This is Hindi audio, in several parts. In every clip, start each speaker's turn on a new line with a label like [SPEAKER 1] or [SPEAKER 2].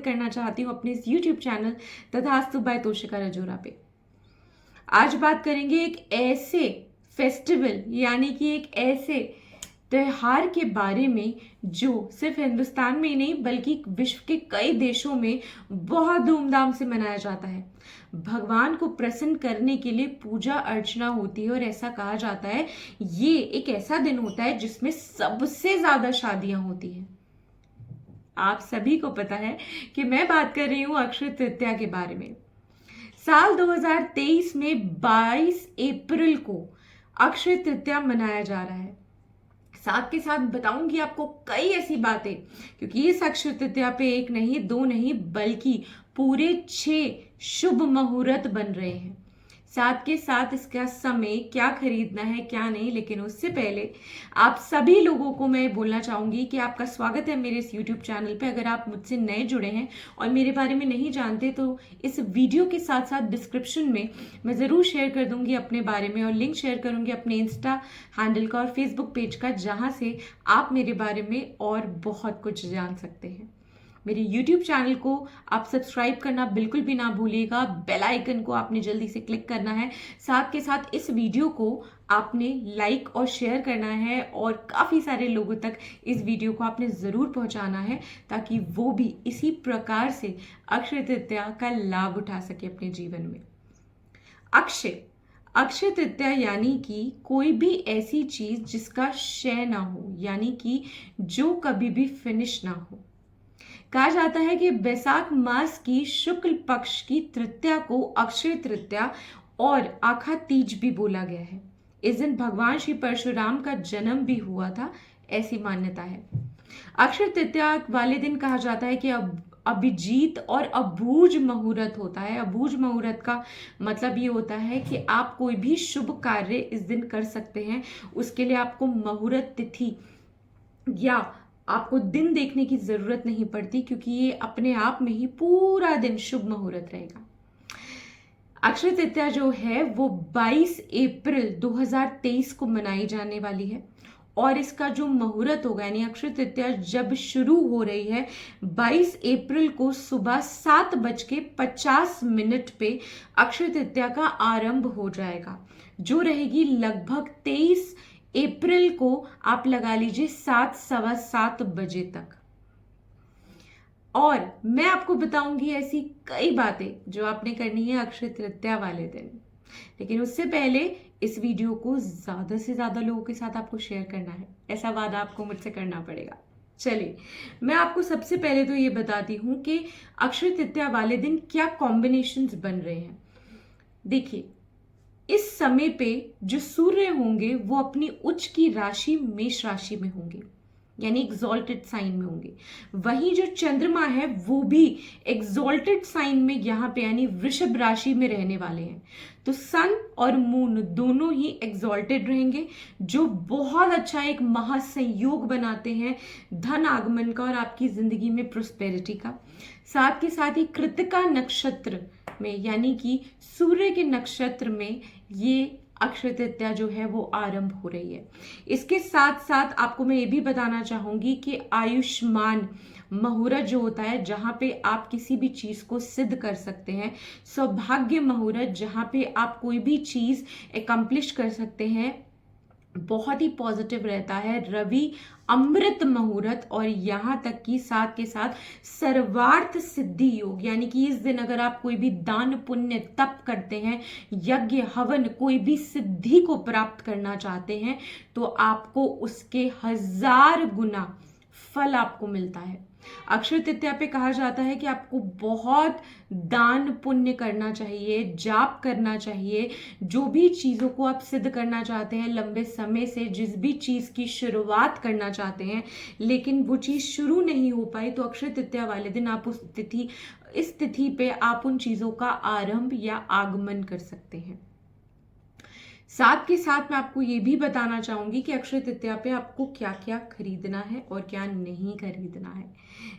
[SPEAKER 1] करना चाहती हूँ अपने इस यूट्यूब चैनल तथास्तु बाय तोशिका रजोरा पे। आज बात करेंगे एक ऐसे फेस्टिवल यानी कि एक ऐसे त्योहार के बारे में जो सिर्फ हिंदुस्तान में ही नहीं बल्कि विश्व के कई देशों में बहुत धूमधाम से मनाया जाता है। भगवान को प्रसन्न करने के लिए पूजा अर्चना होती है और ऐसा कहा जाता है ये एक ऐसा दिन होता है जिसमें सबसे ज्यादा शादियां होती हैं। आप सभी को पता है कि मैं बात कर रही हूं अक्षय तृतीया के बारे में। साल 2023 में 22 अप्रैल को अक्षय तृतीया मनाया जा रहा है। साथ के साथ बताऊंगी आपको कई ऐसी बातें, क्योंकि इस अक्षय तृतीया पे एक नहीं दो नहीं बल्कि पूरे 6 शुभ मुहूर्त बन रहे हैं। साथ के साथ इसका समय क्या खरीदना है क्या नहीं, लेकिन उससे पहले आप सभी लोगों को मैं बोलना चाहूंगी कि आपका स्वागत है मेरे इस YouTube चैनल पे। अगर आप मुझसे नए जुड़े हैं और मेरे बारे में नहीं जानते तो इस वीडियो के साथ साथ डिस्क्रिप्शन में मैं ज़रूर शेयर कर दूंगी अपने बारे में और लिंक शेयर करूंगी अपने इंस्टा हैंडल का और फेसबुक पेज का, जहां से आप मेरे बारे में और बहुत कुछ जान सकते हैं। मेरे YouTube चैनल को आप सब्सक्राइब करना बिल्कुल भी ना भूलिएगा। बेल आइकन को आपने जल्दी से क्लिक करना है। साथ के साथ इस वीडियो को आपने लाइक और शेयर करना है और काफ़ी सारे लोगों तक इस वीडियो को आपने ज़रूर पहुंचाना है ताकि वो भी इसी प्रकार से अक्षय तृतीया का लाभ उठा सके अपने जीवन में। अक्षय तृतीया यानी कि कोई भी ऐसी चीज़ जिसका क्षय ना हो, यानी कि जो कभी भी फिनिश ना हो। कहा जाता है कि बैसाख मास की शुक्ल पक्ष की तृतीया को अक्षय तृतीया और आखा तीज भी बोला गया है। इस दिन भगवान श्री परशुराम का जन्म भी हुआ था, ऐसी मान्यता है। अक्षय तृतीया वाले दिन कहा जाता है कि अभिजीत और अबूझ मुहूर्त होता है। अबूझ मुहूर्त का मतलब ये होता है कि आप कोई भी शुभ कार्य इस दिन कर सकते हैं। उसके लिए आपको मुहूर्त तिथि या आपको दिन देखने की जरूरत नहीं पड़ती, क्योंकि ये अपने आप में ही पूरा दिन शुभ मुहूर्त रहेगा। अक्षय तृतीया जो है वो 22 अप्रैल 2023 को मनाई जाने वाली है और इसका जो मुहूर्त होगा यानी अक्षय तृतीया जब शुरू हो रही है 22 अप्रैल को सुबह 7:50 पे अक्षय तृतीया का आरंभ हो जाएगा, जो रहेगी लगभग 23 अप्रैल को आप लगा लीजिए 7-7:15 बजे तक। और मैं आपको बताऊंगी ऐसी कई बातें जो आपने करनी है अक्षय तृतीया वाले दिन, लेकिन उससे पहले इस वीडियो को ज्यादा से ज्यादा लोगों के साथ आपको शेयर करना है, ऐसा वादा आपको मुझसे करना पड़ेगा। चलिए मैं आपको सबसे पहले तो ये बताती हूँ कि अक्षय तृतीया वाले दिन क्या कॉम्बिनेशंस बन रहे हैं। देखिए, इस समय पे जो सूर्य होंगे वो अपनी उच्च की राशि मेष राशि में होंगे, यानी एग्जॉल्टेड साइन में होंगे। वहीं जो चंद्रमा है वो भी एग्जॉल्टेड साइन में यहाँ पे यानी वृषभ राशि में रहने वाले हैं। तो सन और मून दोनों ही एग्जॉल्टेड रहेंगे, जो बहुत अच्छा एक महासंयोग बनाते हैं धन आगमन का और आपकी जिंदगी में प्रोस्पेरिटी का। साथ के साथ ही कृतिका नक्षत्र में यानी कि सूर्य के नक्षत्र में ये अक्षय तृतीया जो है वो आरंभ हो रही है। इसके साथ साथ आपको मैं ये भी बताना चाहूंगी कि आयुष्मान मुहूर्त जो होता है जहां पे आप किसी भी चीज को सिद्ध कर सकते हैं, सौभाग्य मुहूर्त जहां पे आप कोई भी चीज एकम्प्लिश कर सकते हैं, बहुत ही पॉजिटिव रहता है। रवि अमृत मुहूर्त और यहाँ तक कि साथ के साथ सर्वार्थ सिद्धि योग, यानी कि इस दिन अगर आप कोई भी दान पुण्य तप करते हैं, यज्ञ हवन कोई भी सिद्धि को प्राप्त करना चाहते हैं, तो आपको उसके 1000 गुना फल आपको मिलता है। अक्षय तृतीया पे कहा जाता है कि आपको बहुत दान पुण्य करना चाहिए, जाप करना चाहिए। जो भी चीजों को आप सिद्ध करना चाहते हैं लंबे समय से, जिस भी चीज की शुरुआत करना चाहते हैं लेकिन वो चीज शुरू नहीं हो पाई, तो अक्षय तृतीया वाले दिन आप इस तिथि पे आप उन चीजों का आरंभ या आगमन कर सकते हैं। साथ के साथ मैं आपको ये भी बताना चाहूंगी कि अक्षय तृतीया पे आपको क्या क्या खरीदना है और क्या नहीं खरीदना है।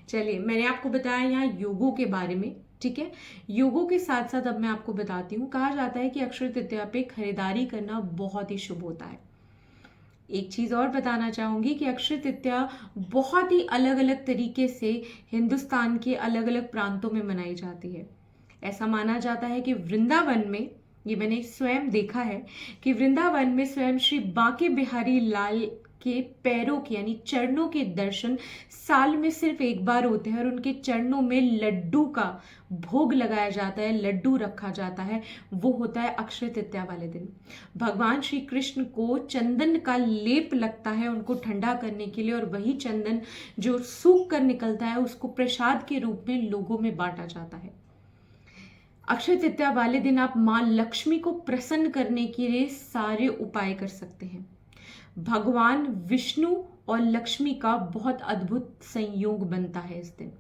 [SPEAKER 1] चलिए, मैंने आपको बताया यहाँ योगों के बारे में, ठीक है। योगों के साथ साथ अब मैं आपको बताती हूँ, कहा जाता है कि अक्षय तृतीया पे खरीदारी करना बहुत ही शुभ होता है। एक चीज़ और बताना चाहूँगी कि अक्षय तृतीया बहुत ही अलग अलग तरीके से हिंदुस्तान के अलग अलग प्रांतों में मनाई जाती है। ऐसा माना जाता है कि वृंदावन में, ये मैंने स्वयं देखा है, कि वृंदावन में स्वयं श्री बांके बिहारी लाल के पैरों के यानी चरणों के दर्शन साल में सिर्फ एक बार होते हैं और उनके चरणों में लड्डू का भोग लगाया जाता है, लड्डू रखा जाता है। वो होता है अक्षय तृतीया वाले दिन। भगवान श्री कृष्ण को चंदन का लेप लगता है उनको ठंडा करने के लिए, और वही चंदन जो सूख कर निकलता है उसको प्रसाद के रूप में लोगों में बांटा जाता है। अक्षय तृतीया वाले दिन आप माँ लक्ष्मी को प्रसन्न करने के लिए सारे उपाय कर सकते हैं। भगवान विष्णु और लक्ष्मी का बहुत अद्भुत संयोग बनता है इस दिन।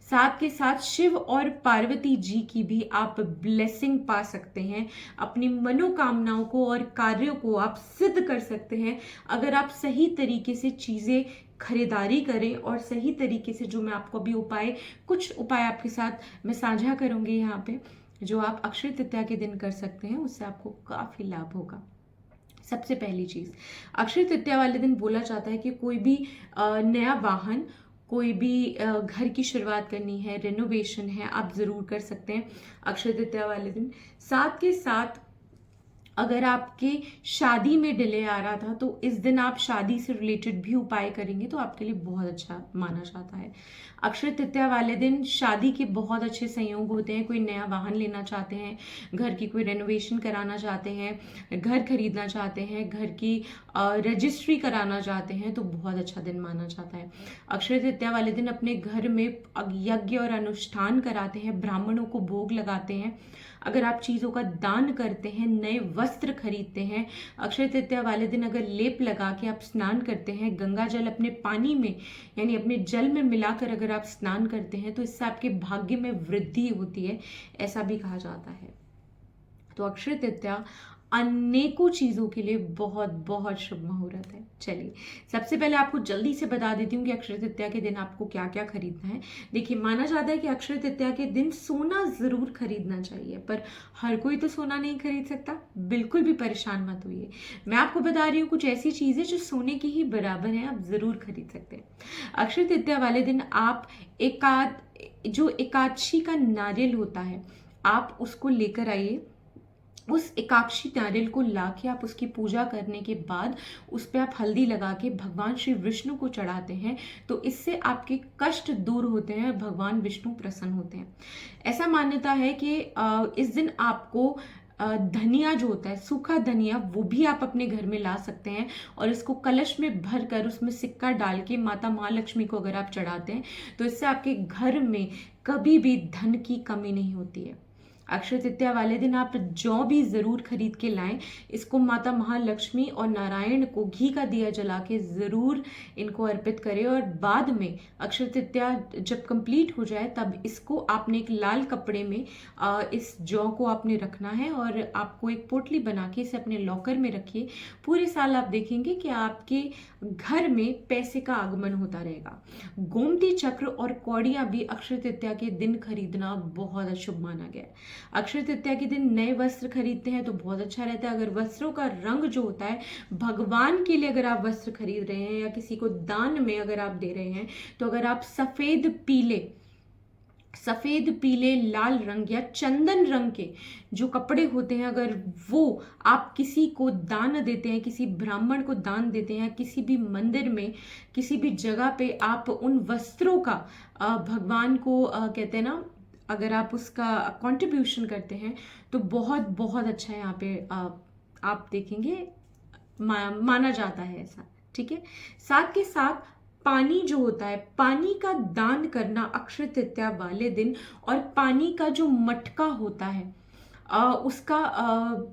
[SPEAKER 1] साथ के साथ शिव और पार्वती जी की भी आप ब्लेसिंग पा सकते हैं। अपनी मनोकामनाओं को और कार्यों को आप सिद्ध कर सकते हैं अगर आप सही तरीके से चीज़ें खरीदारी करें और सही तरीके से, जो मैं आपको अभी कुछ उपाय आपके साथ मैं साझा करूंगी यहाँ पे, जो आप अक्षय तृतीया के दिन कर सकते हैं, उससे आपको काफ़ी लाभ होगा। सबसे पहली चीज़, अक्षय तृतीया वाले दिन बोला जाता है कि कोई भी नया वाहन, कोई भी घर की शुरुआत करनी है, रेनोवेशन है, आप ज़रूर कर सकते हैं अक्षय तृतीया वाले दिन। साथ के साथ अगर आपके शादी में डिले आ रहा था तो इस दिन आप शादी से रिलेटेड भी उपाय करेंगे तो आपके लिए बहुत अच्छा माना जाता है। अक्षय तृतीया वाले दिन शादी के बहुत अच्छे संयोग होते हैं। कोई नया वाहन लेना चाहते हैं, घर की कोई रेनोवेशन कराना चाहते हैं, घर खरीदना चाहते हैं, घर की रजिस्ट्री कराना चाहते हैं, तो बहुत अच्छा दिन माना जाता है। अक्षय तृतीया वाले दिन अपने घर में यज्ञ और अनुष्ठान कराते हैं, ब्राह्मणों को भोग लगाते हैं। अगर आप चीज़ों का दान करते हैं, नए वस्त्र खरीदते हैं, अक्षय तृतीया वाले दिन अगर लेप लगा के आप स्नान करते हैं, गंगा जल अपने पानी में यानी अपने जल में मिलाकर अगर आप स्नान करते हैं, तो इससे आपके भाग्य में वृद्धि होती है, ऐसा भी कहा जाता है। तो अक्षय तृतीया अनेकों चीज़ों के लिए बहुत बहुत शुभ मुहूर्त है। चलिए, सबसे पहले आपको जल्दी से बता देती हूँ कि अक्षय तृतीया के दिन आपको क्या क्या खरीदना है। देखिए, माना जाता है कि अक्षय तृतीया के दिन सोना ज़रूर खरीदना चाहिए, पर हर कोई तो सोना नहीं खरीद सकता। बिल्कुल भी परेशान मत होइए, मैं आपको बता रही हूँ कुछ ऐसी चीज़ें जो सोने की ही बराबर हैं, आप ज़रूर खरीद सकते हैं। अक्षय तृतीया वाले दिन आप जो एकादशी का नारियल होता है, आप उसको लेकर आइए। उस एकादशी नारियल को लाके आप उसकी पूजा करने के बाद उस पर आप हल्दी लगा के भगवान श्री विष्णु को चढ़ाते हैं, तो इससे आपके कष्ट दूर होते हैं, भगवान विष्णु प्रसन्न होते हैं। ऐसा मान्यता है कि इस दिन आपको धनिया जो होता है, सूखा धनिया, वो भी आप अपने घर में ला सकते हैं और इसको कलश में भर कर उसमें सिक्का डाल के माता महालक्ष्मी को अगर आप चढ़ाते हैं, तो इससे आपके घर में कभी भी धन की कमी नहीं होती है। अक्षय तृतीया वाले दिन आप जौ भी जरूर खरीद के लाएं। इसको माता महालक्ष्मी और नारायण को घी का दिया जला के जरूर इनको अर्पित करें, और बाद में अक्षय तृतीया जब कंप्लीट हो जाए तब इसको आपने एक लाल कपड़े में इस जौ को आपने रखना है और आपको एक पोटली बना के इसे अपने लॉकर में रखिए। पूरे साल आप देखेंगे कि आपके घर में पैसे का आगमन होता रहेगा। गोमती चक्र और कौड़ियां भी अक्षय तृतीया के दिन खरीदना बहुत अशुभ माना गया है। अक्षय तृतीया के दिन नए वस्त्र खरीदते हैं तो बहुत अच्छा रहता है। अगर वस्त्रों का रंग जो होता है, भगवान के लिए अगर आप वस्त्र खरीद रहे हैं या किसी को दान में अगर आप दे रहे हैं, तो अगर आप सफेद पीले लाल रंग या चंदन रंग के जो कपड़े होते हैं, अगर वो आप किसी को दान देते हैं, किसी ब्राह्मण को दान देते हैं, किसी भी मंदिर में किसी भी जगह पे आप उन वस्त्रों का भगवान को कहते हैं ना, अगर आप उसका कंट्रीब्यूशन करते हैं तो बहुत बहुत अच्छा है। यहाँ पे आप देखेंगे माना जाता है ऐसा, ठीक है। साथ के साथ पानी जो होता है, पानी का दान करना अक्षय तृतीया वाले दिन, और पानी का जो मटका होता है उसका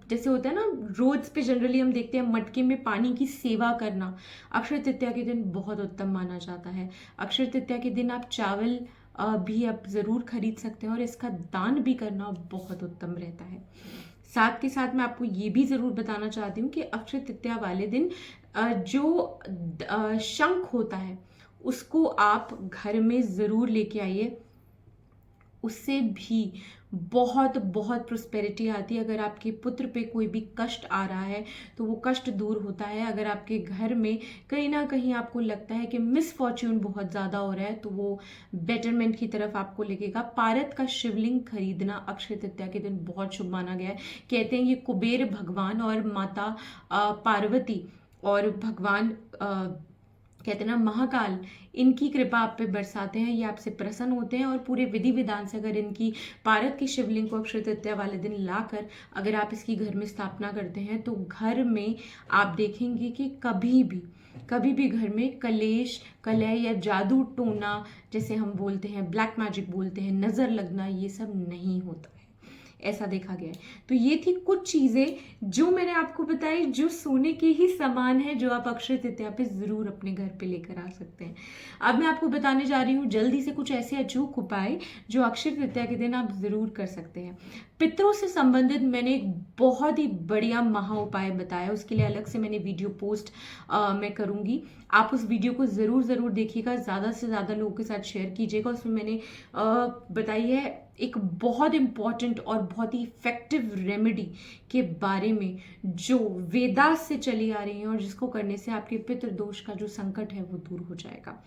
[SPEAKER 1] जैसे होता है ना, रोड्स पे जनरली हम देखते हैं मटके में पानी की सेवा करना, अक्षय तृतीया के दिन बहुत उत्तम माना जाता है। अक्षय तृतीया के दिन आप चावल भी आप ज़रूर खरीद सकते हैं और इसका दान भी करना बहुत उत्तम रहता है। साथ के साथ मैं आपको ये भी ज़रूर बताना चाहती हूँ कि अक्षय तृतीया वाले दिन जो शंख होता है उसको आप घर में ज़रूर लेके आइए। उससे भी बहुत बहुत प्रोस्पेरिटी आती है। अगर आपके पुत्र पे कोई भी कष्ट आ रहा है तो वो कष्ट दूर होता है। अगर आपके घर में कहीं ना कहीं आपको लगता है कि मिसफॉर्च्यून बहुत ज़्यादा हो रहा है तो वो बेटरमेंट की तरफ आपको लगेगा। पारद का शिवलिंग खरीदना अक्षय तृतीया के दिन बहुत शुभ माना गया है। कहते हैं ये कुबेर भगवान और माता पार्वती और भगवान कहते हैं ना महाकाल, इनकी कृपा आप पे बरसाते हैं, ये आपसे प्रसन्न होते हैं। और पूरे विधि विधान से अगर इनकी पारद की शिवलिंग को अक्षय तृतीया वाले दिन लाकर अगर आप इसकी घर में स्थापना करते हैं तो घर में आप देखेंगे कि कभी भी घर में कलेश कलह या जादू टोना, जैसे हम बोलते हैं ब्लैक मैजिक बोलते हैं, नजर लगना, ये सब नहीं होता है, ऐसा देखा गया है। तो ये थी कुछ चीजें जो मैंने आपको बताई, जो सोने के ही समान है, जो आप अक्षय तृतीया पे जरूर अपने घर पे लेकर आ सकते हैं। अब मैं आपको बताने जा रही हूँ जल्दी से कुछ ऐसे अचूक उपाय जो अक्षय तृतीया के दिन आप जरूर कर सकते हैं। पितरों से संबंधित मैंने एक बहुत ही बढ़िया महा उपाय बताया, उसके लिए अलग से मैंने वीडियो पोस्ट मैं करूंगी। आप उस वीडियो को जरूर देखिएगा, ज्यादा से ज्यादा लोगों के साथ शेयर कीजिएगा। उसमें मैंने बताई है एक बहुत इंपॉर्टेंट और बहुत ही इफेक्टिव रेमेडी के बारे में जो वेदास से चली आ रही है और जिसको करने से आपके पितृ दोष का जो संकट है वो दूर हो जाएगा।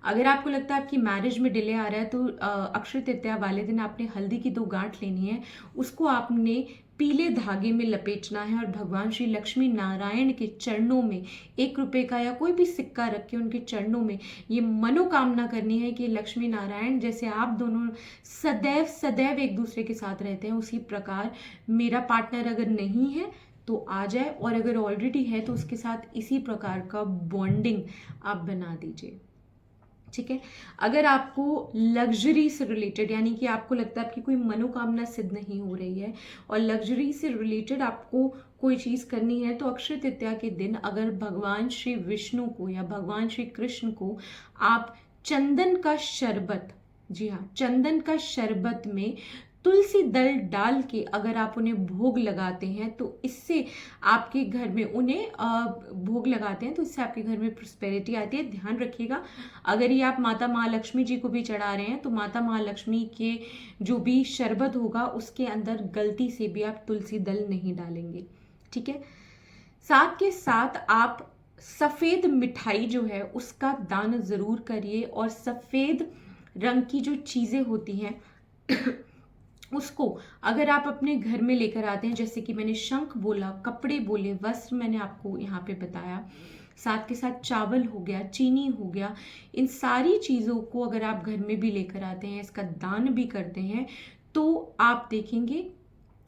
[SPEAKER 1] अगर आपको लगता है आपकी मैरिज में डिले आ रहा है तो अक्षय तृतीया वाले दिन आपने हल्दी की 2 गांठ लेनी है, उसको आपने पीले धागे में लपेटना है और भगवान श्री लक्ष्मी नारायण के चरणों में 1 रुपए का या कोई भी सिक्का रख के उनके चरणों में ये मनोकामना करनी है कि लक्ष्मी नारायण जैसे आप दोनों सदैव सदैव एक दूसरे के साथ रहते हैं, उसी प्रकार मेरा पार्टनर अगर नहीं है तो आ जाए, और अगर ऑलरेडी है तो उसके साथ इसी प्रकार का बॉन्डिंग आप बना दीजिए। ठीक है। अगर आपको लग्जरी से रिलेटेड, यानी कि आपको लगता है आपकी कोई मनोकामना सिद्ध नहीं हो रही है और लग्जरी से रिलेटेड आपको कोई चीज करनी है, तो अक्षय तृतीया के दिन अगर भगवान श्री विष्णु को या भगवान श्री कृष्ण को आप चंदन का शरबत, जी हाँ, चंदन का शरबत में तुलसी दल डाल के अगर आप उन्हें भोग लगाते हैं तो इससे आपके घर में उन्हें भोग लगाते हैं तो इससे आपके घर में प्रोस्पेरिटी आती है। ध्यान रखिएगा, अगर ये आप माता महालक्ष्मी जी को भी चढ़ा रहे हैं तो माता महालक्ष्मी के जो भी शरबत होगा उसके अंदर गलती से भी आप तुलसी दल नहीं डालेंगे। ठीक है। साथ के साथ आप सफेद मिठाई जो है उसका दान जरूर करिए, और सफेद रंग की जो चीजें होती हैं उसको अगर आप अपने घर में लेकर आते हैं, जैसे कि मैंने शंख बोला, कपड़े बोले, वस्त्र मैंने आपको यहाँ पे बताया, साथ के साथ चावल हो गया, चीनी हो गया, इन सारी चीज़ों को अगर आप घर में भी लेकर आते हैं, इसका दान भी करते हैं, तो आप देखेंगे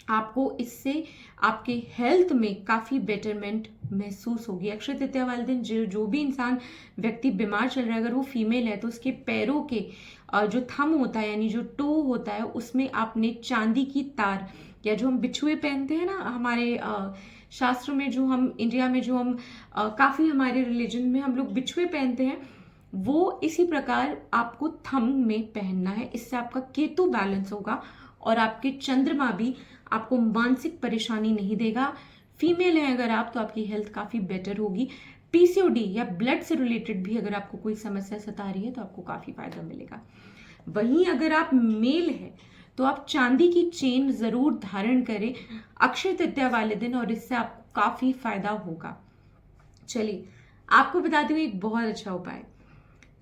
[SPEAKER 1] आपको इससे आपके हेल्थ में काफ़ी बेटरमेंट महसूस होगी। अक्षय तृतीया वाले दिन जो भी इंसान व्यक्ति बीमार चल रहा है, अगर वो फीमेल है तो उसके पैरों के जो थंब होता है यानी जो टो होता है उसमें आपने चांदी की तार, या जो हम बिछुए पहनते हैं ना हमारे शास्त्रों में, जो हम इंडिया में जो हम काफ़ी हमारे रिलीजन में हम लोग बिछुए पहनते हैं, वो इसी प्रकार आपको थंब में पहनना है। इससे आपका केतु बैलेंस होगा और आपके चंद्रमा भी आपको मानसिक परेशानी नहीं देगा। फीमेल है अगर आप तो आपकी हेल्थ काफ़ी बेटर होगी। पीसीओडी या ब्लड से रिलेटेड भी अगर आपको कोई समस्या सता रही है तो आपको काफ़ी फायदा मिलेगा। वहीं अगर आप मेल है तो आप चांदी की चेन जरूर धारण करें अक्षय तृतीया वाले दिन, और इससे आपको काफ़ी फायदा होगा। चलिए आपको बताती हूँ एक बहुत अच्छा उपाय।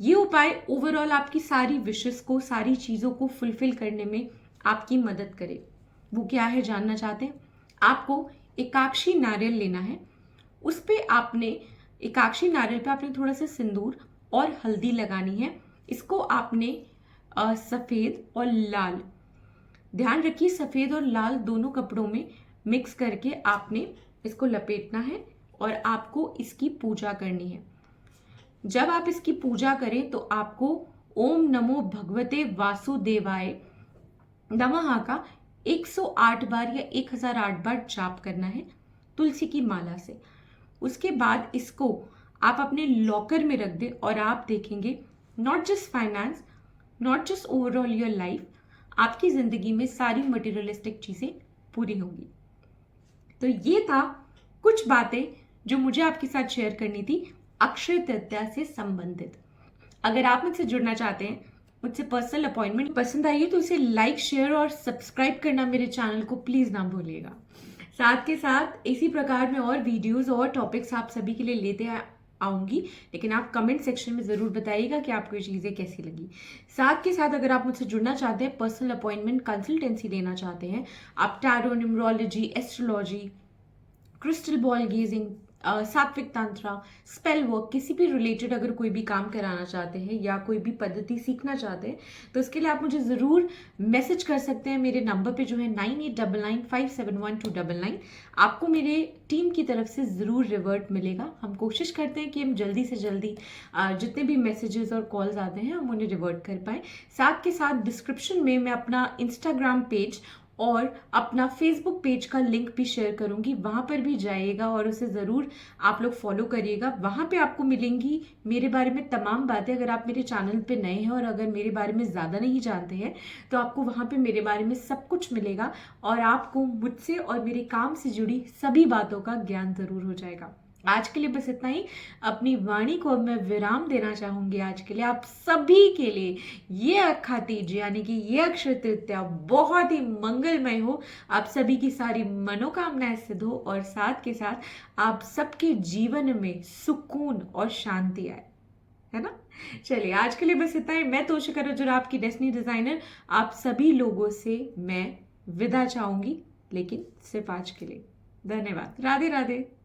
[SPEAKER 1] ये उपाय ओवरऑल आपकी सारी विशेष को, सारी चीज़ों को फुलफिल करने में आपकी मदद करे। वो क्या है जानना चाहते हैं? आपको एकाक्षी नारियल लेना है, उस पे आपने एकाक्षी नारियल पे आपने थोड़ा सा सिंदूर और हल्दी लगानी है। इसको आपने सफ़ेद और लाल, ध्यान रखिए सफ़ेद और लाल दोनों कपड़ों में मिक्स करके आपने इसको लपेटना है और आपको इसकी पूजा करनी है। जब आप इसकी पूजा करें तो आपको ओम नमो भगवते वासुदेवाय नमः का 108 बार या 1008 बार जाप करना है तुलसी की माला से। उसके बाद इसको आप अपने लॉकर में रख दें और आप देखेंगे not just finance, not just overall your life, आपकी जिंदगी में सारी मटेरियलिस्टिक चीजें पूरी होंगी। तो ये था कुछ बातें जो मुझे आपके साथ शेयर करनी थी अक्षय तृतीया से संबंधित। अगर आप मुझसे जुड़ना चाहते हैं मुझसे पर्सनल अपॉइंटमेंट पसंद आई है तो इसे लाइक, शेयर और सब्सक्राइब करना मेरे चैनल को प्लीज़ ना भूलिएगा। साथ के साथ इसी प्रकार में और वीडियोस और टॉपिक्स आप सभी के लिए लेते आऊँगी, लेकिन आप कमेंट सेक्शन में ज़रूर बताइएगा कि आपको ये चीज़ें कैसी लगी। साथ के साथ अगर आप मुझसे जुड़ना चाहते हैं, पर्सनल अपॉइंटमेंट कंसल्टेंसी लेना चाहते हैं, आप tarot, numerology, astrology, crystal ball gazing, sattvik tantra, spell work, किसी भी रिलेटेड अगर कोई भी काम कराना चाहते हैं या कोई भी पद्धति सीखना चाहते हैं तो इसके लिए आप मुझे ज़रूर मैसेज कर सकते हैं मेरे नंबर पे जो है 9899571299। आपको मेरे टीम की तरफ से ज़रूर रिवर्ट मिलेगा। हम कोशिश करते हैं कि हम जल्दी से जल्दी जितने भी मैसेजेस और कॉल्स आते हैं हम उन्हें रिवर्ट कर पाएँ। साथ के साथ डिस्क्रिप्शन में मैं अपना इंस्टाग्राम पेज और अपना फेसबुक पेज का लिंक भी शेयर करूंगी, वहां पर भी जाइएगा और उसे ज़रूर आप लोग फॉलो करिएगा। वहां पे आपको मिलेंगी मेरे बारे में तमाम बातें। अगर आप मेरे चैनल पे नए हैं और अगर मेरे बारे में ज़्यादा नहीं जानते हैं तो आपको वहां पे मेरे बारे में सब कुछ मिलेगा और आपको मुझसे और मेरे काम से जुड़ी सभी बातों का ज्ञान ज़रूर हो जाएगा। आज के लिए बस इतना ही। अपनी वाणी को अब मैं विराम देना चाहूंगी आज के लिए। आप सभी के लिए ये अक्खा तीज यानी कि ये अक्षय तृतीया बहुत ही मंगलमय हो, आप सभी की सारी मनोकामनाएं सिद्ध हो और साथ के साथ आप सबके जीवन में सुकून और शांति आए, है ना। चलिए आज के लिए बस इतना ही। मैं तोशिका रजौरा, आपकी डेस्टिनी डिजाइनर, आप सभी लोगों से मैं विदा चाहूंगी, लेकिन सिर्फ आज के लिए। धन्यवाद। राधे राधे।